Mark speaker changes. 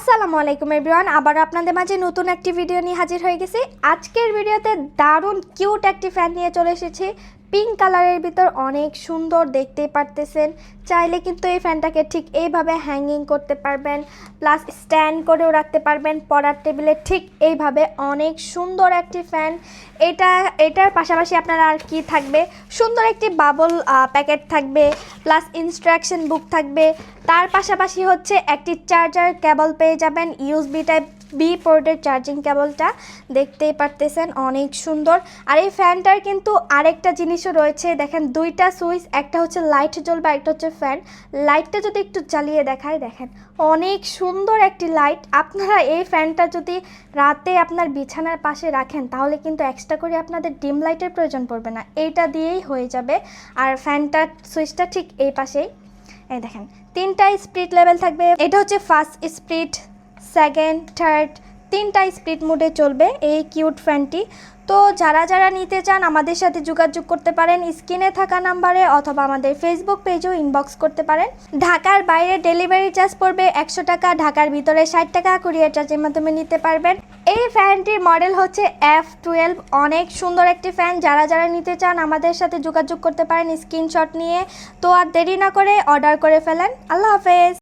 Speaker 1: আসসালামু আলাইকুম এভরিওয়ান, আবার আপনাদের মাঝে নতুন একটি ভিডিও নিয়ে হাজির হয়ে গেছি। আজকের ভিডিওতে দারুণ কিউট একটি ফ্যান নিয়ে চলে এসেছি। পিঙ্ক কালারের ভিতর অনেক সুন্দর, দেখতেই পারতেছেন। চাইলে কিন্তু এই ফ্যানটাকে ঠিক এইভাবে হ্যাঙ্গিং করতে পারবেন, প্লাস স্ট্যান্ড করেও রাখতে পারবেন পড়ার টেবিলে। ঠিক এইভাবে অনেক সুন্দর একটি ফ্যান। এটার পাশাপাশি আপনারা আর কি থাকবে, সুন্দর একটি বাবল প্যাকেট থাকবে, প্লাস ইনস্ট্রাকশন বুক থাকবে। তার পাশাপাশি হচ্ছে একটি চার্জার কেবল পেয়ে যাবেন, ইউএসবি টাইপ বি পোর্টের চার্জিং কেবলটা দেখতেই পারতেছেন, অনেক সুন্দর। আর এই ফ্যানটার কিন্তু আরেকটা জিনিসও রয়েছে, দেখেন দুইটা সুইচ, একটা হচ্ছে লাইট জ্বলবে, একটা হচ্ছে ফ্যান। লাইটটা যদি একটু জ্বালিয়ে দেখায়, দেখেন অনেক সুন্দর একটি লাইট। আপনারা এই ফ্যানটা যদি রাতে আপনার বিছানার পাশে রাখেন তাহলে কিন্তু এক্সট্রা করে আপনাদের ডিম লাইটের প্রয়োজন পড়বে না, এইটা দিয়েই হয়ে যাবে। আর ফ্যানটার সুইচটা ঠিক এই পাশেই, এই দেখেন তিনটা স্পিড লেভেল থাকবে। এটা হচ্ছে ফার্স্ট স্পিড, সেকেন্ড, থার্ড, তিনটা স্পিড মোডে চলবে এই কিউট ফ্যানটি। তো যারা নিতে চান আমাদের সাথে যোগাযোগ করতে পারেন স্ক্রিনে থাকা নাম্বারে, অথবা আমাদের ফেসবুক পেজেও ইনবক্স করতে পারেন। ঢাকার বাইরে ডেলিভারি চার্জ পড়বে 100 টাকা, ঢাকার ভিতরে 60 টাকা কুরিয়ার চার্জের মাধ্যমে নিতে পারবেন। এই ফ্যানটির মডেল হচ্ছে F12। অনেক সুন্দর একটি ফ্যান। যারা নিতে চান আমাদের সাথে যোগাযোগ করতে পারেন স্ক্রিনশট নিয়ে। তো আর দেরি না করে অর্ডার করে ফেলেন। আল্লাহ হাফেজ।